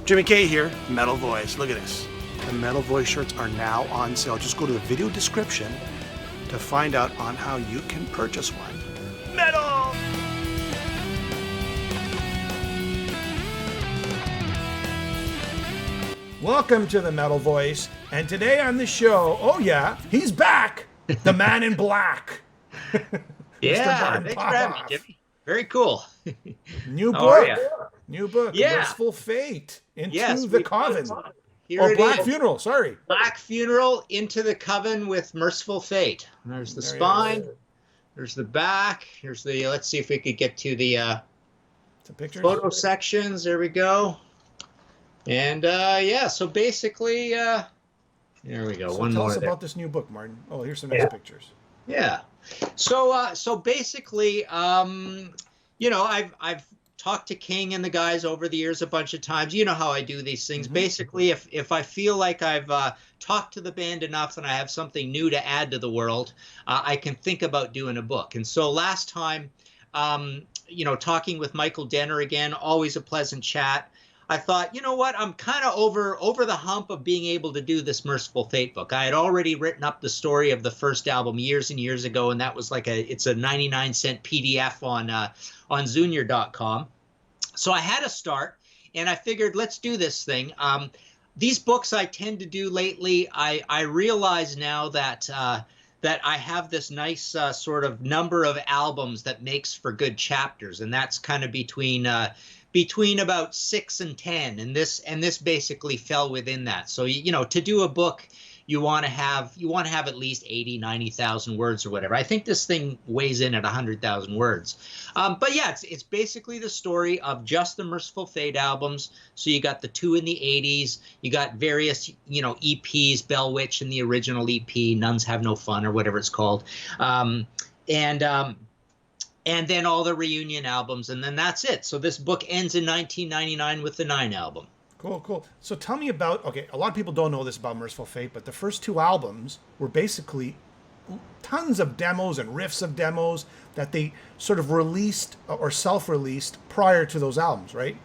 Jimmy K here, Metal Voice. Look at this. The Metal Voice shirts are now on sale. Just go to the video description to find out on how you can purchase one. Metal! Welcome to the Metal Voice, and today on the show, oh yeah, he's back, the man in black. Yeah, thanks for having me, Jimmy. Very cool. New book, Yeah. Merciful Fate, into the Coven. Black Funeral, sorry. Black Funeral, Into the Coven with Merciful Fate. There's the spine, there's the back, here's the, let's see if we could get to the photo sections. There we go. And yeah, so basically, there we go. So One tell more us there. about this new book, Martin. Oh, here's some nice pictures. Yeah. So basically, you know, I've talked to King and the guys over the years a bunch of times. You know how I do these things. Mm-hmm. Basically, if I feel like I've talked to the band enough and I have something new to add to the world, I can think about doing a book. And so last time, you know, talking with Michael Denner again, always a pleasant chat. I thought, you know what, I'm kind of over the hump of being able to do this Merciful Fate book. I had already written up the story of the first album years and years ago, and that was like it's a 99-cent PDF on Zunior.com. So I had a start, and I figured, let's do this thing. These books I tend to do lately, I realize now that that I have this nice sort of number of albums that makes for good chapters, and that's kind of between about 6 and 10, and this basically fell within that. So you know, to do a book, you want to have at least 80, 90,000 words or whatever. I think this thing weighs in at 100,000 words. But yeah, it's basically the story of just the Merciful Fate albums. So you got the 2 in the 80s, you got various, you know, EPs, Bell Witch in the original EP, Nuns Have No Fun or whatever it's called, and then all the reunion albums, and then that's it. So this book ends in 1999 with the 9 album. Cool. So tell me about, okay, a lot of people don't know this about Merciful Fate, but the first 2 albums were basically tons of demos and riffs of demos that they sort of released or self-released prior to those albums, right?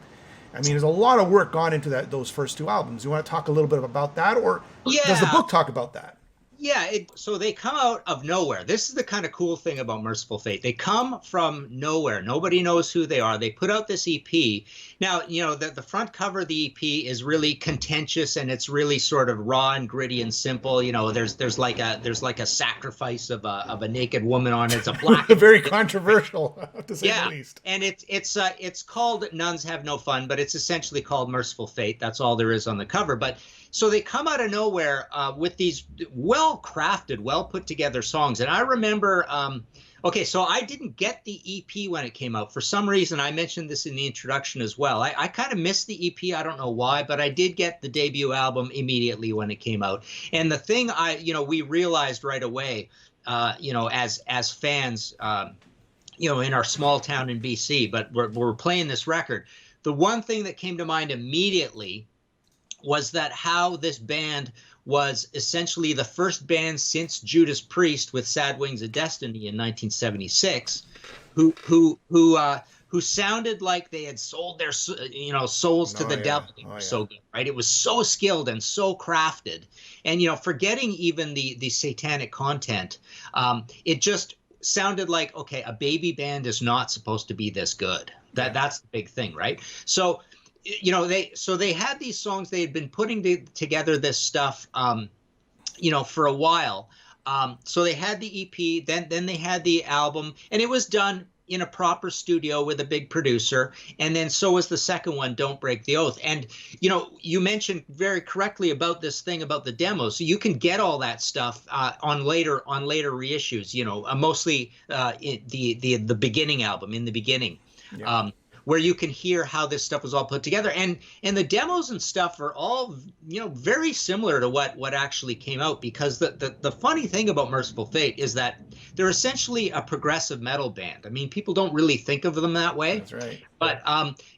I mean, there's a lot of work gone into those first 2 albums. You want to talk a little bit about that, or does the book talk about that? Yeah, so they come out of nowhere. This is the kind of cool thing about Merciful Fate. They come from nowhere. Nobody knows who they are. They put out this EP. Now, you know, the front cover of the EP is really contentious, and it's really sort of raw and gritty and simple. You know, there's like a sacrifice of a naked woman on it. It's a black very controversial, to say the least. And it's called Nuns Have No Fun, but it's essentially called Merciful Fate. That's all there is on the cover. But so they come out of nowhere with these well-crafted, well-put-together songs. And I remember, okay, so I didn't get the EP when it came out. For some reason, I mentioned this in the introduction as well. I kind of missed the EP. I don't know why, but I did get the debut album immediately when it came out. And the thing we realized right away, you know, as fans, you know, in our small town in BC, but we're playing this record. The one thing that came to mind immediately was that how this band was essentially the first band since Judas Priest with Sad Wings of Destiny in 1976, who sounded like they had sold their souls to the devil. So good, right? It was so skilled and so crafted, and you know, forgetting even the satanic content, it just sounded like, okay, a baby band is not supposed to be this good. That's the big thing, right? So, you know, they had these songs. They had been putting together this stuff, you know, for a while. So they had the EP, then they had the album, and it was done in a proper studio with a big producer. And then so was the second one, Don't Break the Oath. And, you know, you mentioned very correctly about this thing about the demos. So you can get all that stuff on later reissues, you know, mostly the beginning album, In the Beginning. Yeah. Where you can hear how this stuff was all put together. And the demos and stuff are all, you know, very similar to what actually came out, because the funny thing about Merciful Fate is that they're essentially a progressive metal band. I mean, people don't really think of them that way. That's right. But,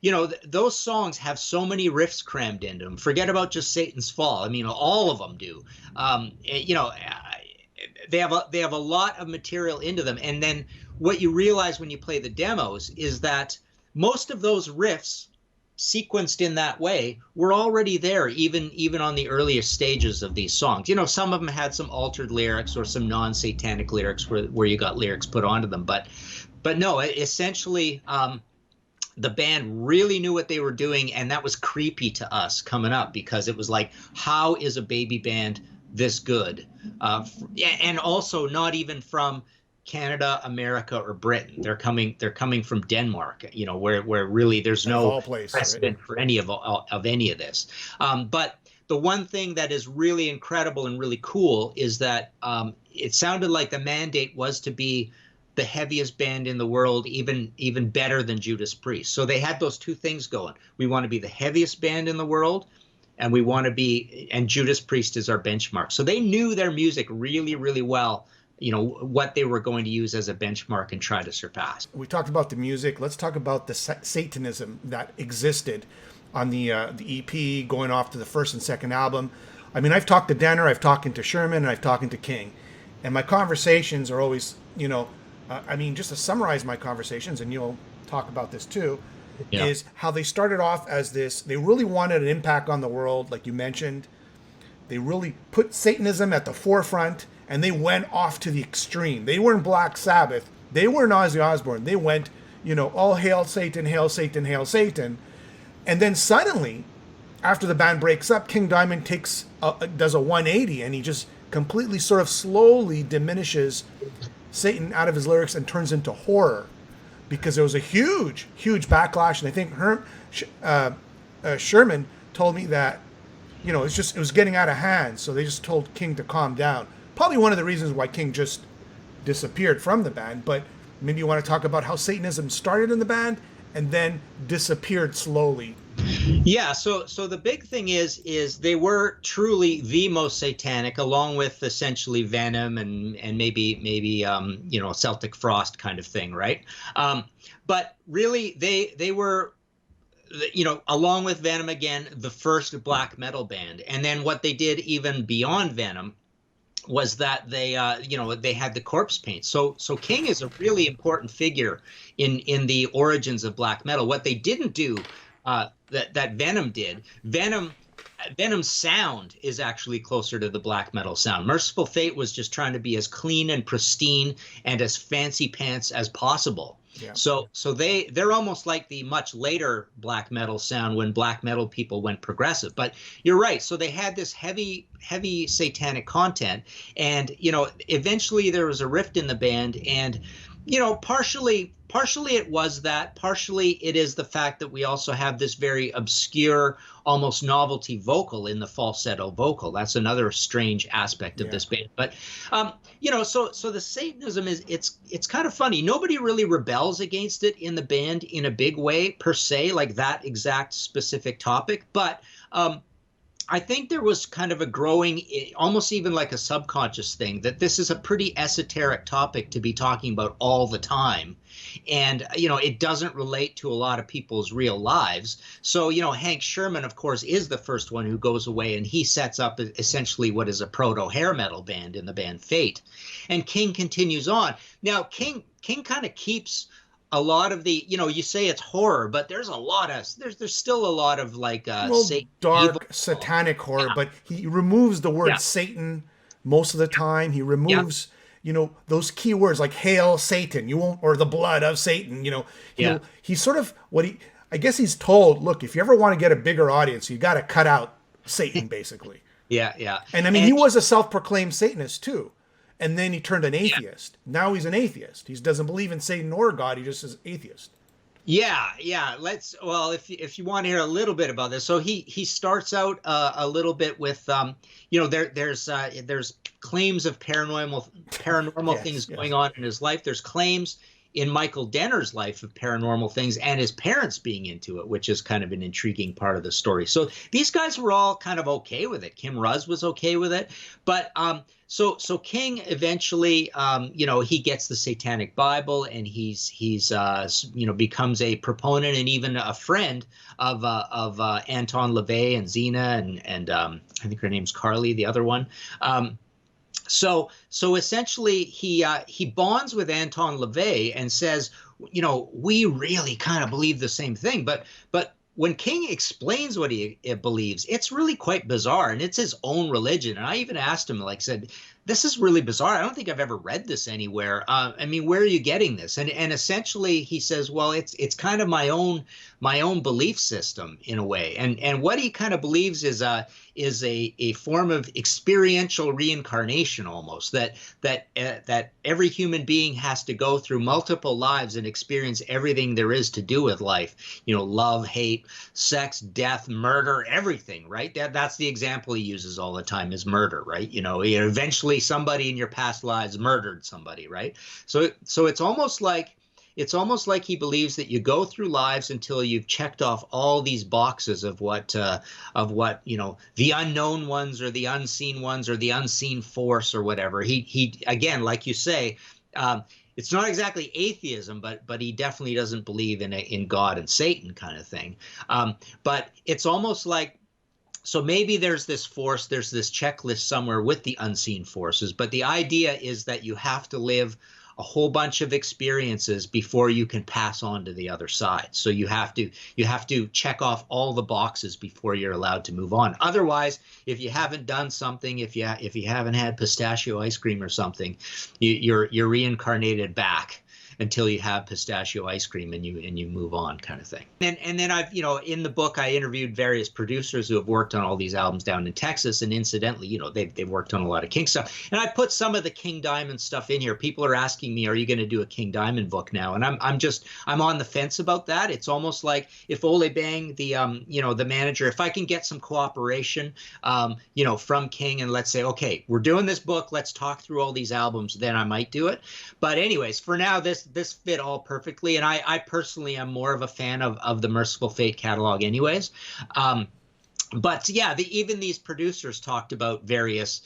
you know, those songs have so many riffs crammed into them. Forget about just Satan's Fall. I mean, all of them do. You know, they have a lot of material into them. And then what you realize when you play the demos is that most of those riffs sequenced in that way were already there, even on the earliest stages of these songs. You know, some of them had some altered lyrics or some non-satanic lyrics where you got lyrics put onto them, but no, essentially, the band really knew what they were doing, and that was creepy to us coming up, because it was like, how is a baby band this good? And also not even from Canada, America, or Britain. They're coming from Denmark, you know, where really there's no precedent for any of any of this. But the one thing that is really incredible and really cool is that it sounded like the mandate was to be the heaviest band in the world, even better than Judas Priest. So they had those two things going. We want to be the heaviest band in the world, and we want to be, and Judas Priest is our benchmark. So they knew their music really, really well, you know, what they were going to use as a benchmark and try to surpass. We talked about the music. Let's talk about the Satanism that existed on the EP going off to the first and second album. I mean, I've talked to Denner, I've talked to Sherman, and I've talked to King. And my conversations are always, you know, I mean, just to summarize my conversations, and you'll talk about this too, is how they started off as this, they really wanted an impact on the world, like you mentioned. They really put Satanism at the forefront, and they went off to the extreme. They weren't Black Sabbath. They weren't Ozzy Osbourne. They went, you know, all hail Satan, hail Satan, hail Satan. And then suddenly, after the band breaks up, King Diamond does a 180, and he just completely sort of slowly diminishes Satan out of his lyrics and turns into horror, because there was a huge backlash. And I think Sherman told me that, you know, it was getting out of hand. So they just told King to calm down. Probably one of the reasons why King just disappeared from the band. But maybe you want to talk about how Satanism started in the band and then disappeared slowly. Yeah, so the big thing is they were truly the most satanic, along with essentially Venom and maybe you know, Celtic Frost kind of thing, right? But really they were, you know, along with Venom again, the first black metal band. And then what they did even beyond Venom was that they you know, they had the corpse paint. So King is a really important figure in the origins of black metal. What they didn't do that Venom did, Venom's sound is actually closer to the black metal sound. Merciful Fate was just trying to be as clean and pristine and as fancy pants as possible. Yeah. So they're almost like the much later black metal sound when black metal people went progressive. But you're right. So they had this heavy satanic content, and you know, eventually there was a rift in the band, and you know, partially it was that, partially it is the fact that we also have this very obscure, almost novelty vocal in the falsetto vocal. That's another strange aspect of this band. But you know, so the Satanism is, it's kind of funny. Nobody really rebels against it in the band in a big way per se, like that exact specific topic. But I think there was kind of a growing, almost even like a subconscious thing, that this is a pretty esoteric topic to be talking about all the time. And, you know, it doesn't relate to a lot of people's real lives. So, you know, Hank Sherman, of course, is the first one who goes away, and he sets up essentially what is a proto-hair metal band in the band Fate. And King continues on. Now, King kind of keeps a lot of the, you know, you say it's horror, but there's a lot of, there's still a lot of like dark, evil, satanic horror, but he removes the word Satan most of the time. He removes, you know, those key words like hail Satan, you won't, or the blood of Satan, you know, he's sort of I guess he's told, look, if you ever want to get a bigger audience, you got to cut out Satan, basically. And I mean, he was a self-proclaimed Satanist too. And then he turned an atheist. Now he's an atheist. He doesn't believe in Satan or God. He just is atheist. Well, if you want to hear a little bit about this, so he starts out a little bit with you know, there's claims of paranormal things going on in his life. There's claims in Michael Denner's life of paranormal things and his parents being into it, which is kind of an intriguing part of the story. So these guys were all kind of okay with it. Kim Ruz was okay with it, but so King eventually, you know, he gets the Satanic Bible, and he's you know, becomes a proponent and even a friend of Anton LaVey and Xena and I think her name's Carly, the other one. So essentially he bonds with Anton LaVey and says, you know, we really kind of believe the same thing, but when King explains what he believes, it's really quite bizarre, and it's his own religion. And I even asked him, like, said, this is really bizarre. I don't think I've ever read this anywhere. I mean, where are you getting this? And essentially he says, well, it's kind of my own belief system in a way. And what he kind of believes is a form of experiential reincarnation, almost, that every human being has to go through multiple lives and experience everything there is to do with life. You know, love, hate, sex, death, murder, everything, right? That's the example he uses all the time, is murder, right? You know, eventually somebody in your past lives murdered somebody, right? So it's almost like he believes that you go through lives until you've checked off all these boxes of what you know, the unknown ones or the unseen ones or the unseen force or whatever. He again, like you say, it's not exactly atheism, but he definitely doesn't believe in God and Satan kind of thing. But it's almost like, so maybe there's this force, there's this checklist somewhere with the unseen forces, but the idea is that you have to live a whole bunch of experiences before you can pass on to the other side. So you have to check off all the boxes before you're allowed to move on. Otherwise, if you haven't done something, if you haven't had pistachio ice cream or something, you're reincarnated back until you have pistachio ice cream and you move on, kind of thing. And then I've, you know, in the book, I interviewed various producers who have worked on all these albums down in Texas. And incidentally, you know, they've worked on a lot of King stuff. And I put some of the King Diamond stuff in here. People are asking me, are you going to do a King Diamond book now? And I'm on the fence about that. It's almost like if Ole Bang, the you know, the manager, if I can get some cooperation, you know, from King, and let's say, okay, we're doing this book, let's talk through all these albums, then I might do it. But anyways, for now, this fit all perfectly, and I personally am more of a fan of the Merciful Fate catalog anyways. But yeah, even these producers talked about various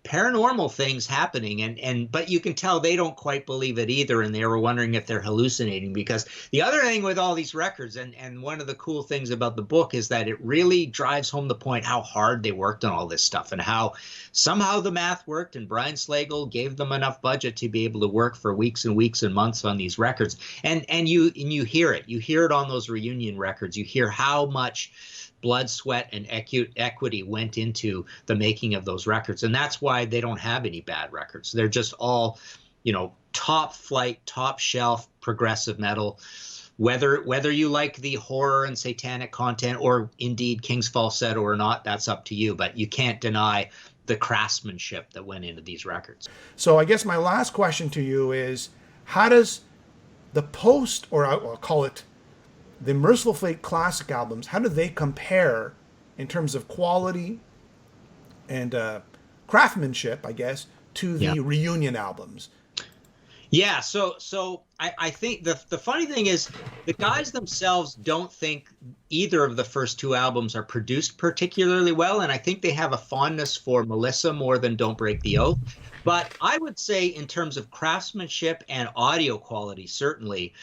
paranormal things happening, but you can tell they don't quite believe it either, and they were wondering if they're hallucinating. Because the other thing with all these records, and one of the cool things about the book, is that it really drives home the point how hard they worked on all this stuff, and how somehow the math worked, and Brian Slagle gave them enough budget to be able to work for weeks and weeks and months on these records. And you hear it on those reunion records. You hear how much blood, sweat, and equity went into the making of those records. And that's why they don't have any bad records. They're just all, you know, top flight, top shelf progressive metal. Whether you like the horror and satanic content, or indeed King's falsetto or not, that's up to you. But you can't deny the craftsmanship that went into these records. So I guess my last question to you is, how does the post, or I'll call it the Merciful Fate classic albums, how do they compare in terms of quality and craftsmanship, I guess, to the reunion albums? Yeah, so I think the funny thing is the guys themselves don't think either of the first two albums are produced particularly well, and I think they have a fondness for Melissa more than Don't Break the Oath. But I would say in terms of craftsmanship and audio quality, certainly,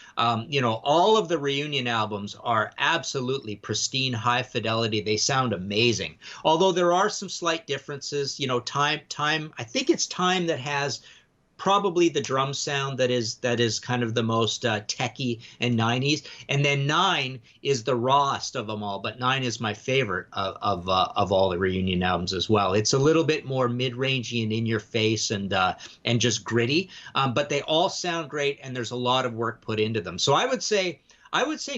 you know, all of the reunion albums are absolutely pristine, high fidelity. They sound amazing. Although there are some slight differences, you know, Time, I think it's Time that has probably the drum sound that is kind of the most techie and 90s, and then 9 is the rawest of them all. But 9 is my favorite of all the reunion albums as well. It's a little bit more mid-rangey and in your face and just gritty, but they all sound great, and there's a lot of work put into them. So I would say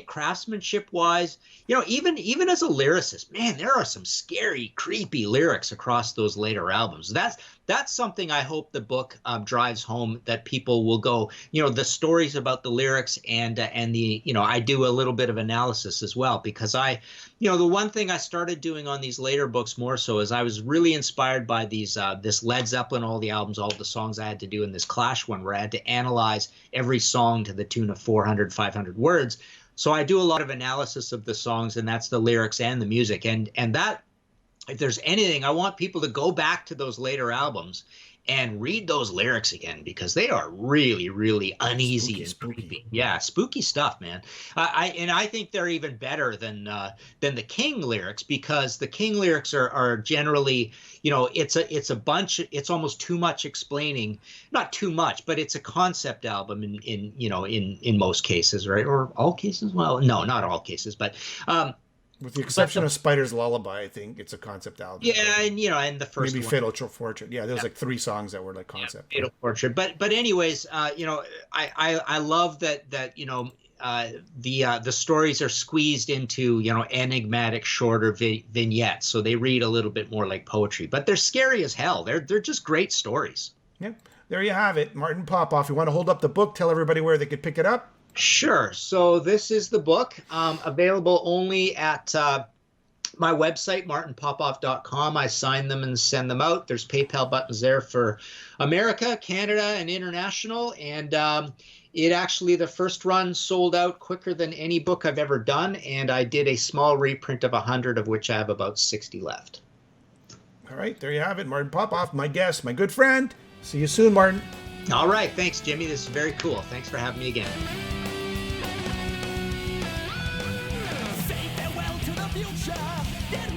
craftsmanship wise, you know, even as a lyricist, man, there are some scary, creepy lyrics across those later albums. That's something I hope the book drives home, that people will go, you know, the stories about the lyrics and the, you know, I do a little bit of analysis as well, because you know, the one thing I started doing on these later books more so is I was really inspired by these this Led Zeppelin, all the albums, all the songs I had to do in this Clash one, where I had to analyze every song to the tune of 400, 500 words. So I do a lot of analysis of the songs, and that's the lyrics and the music. And that, if there's anything, I want people to go back to those later albums and read those lyrics again, because they are really, really uneasy and creepy. Yeah, spooky stuff, man. I think they're even better than the King lyrics, because the King lyrics are generally, you know, it's a bunch. It's almost too much explaining. Not too much, but it's a concept album in most cases, right? Or all cases? Well, no, not all cases, but With the exception of Spider's Lullaby, I think it's a concept album. Yeah, and and the first maybe one. Fatal Portrait. Yeah, there was like 3 songs that were like concept. Fatal Portrait. But anyways, I love that the stories are squeezed into enigmatic shorter vignettes, so they read a little bit more like poetry. But they're scary as hell. They're just great stories. Yeah, there you have it, Martin Popoff. You want to hold up the book? Tell everybody where they could pick it up. Sure. So this is the book, available only at my website, martinpopoff.com. I sign them and send them out. There's PayPal buttons there for America, Canada, and international. And it actually, the first run sold out quicker than any book I've ever done. And I did a small reprint of 100, of which I have about 60 left. All right, there you have it. Martin Popoff, my guest, my good friend. See you soon, Martin. All right. Thanks, Jimmy. This is very cool. Thanks for having me again.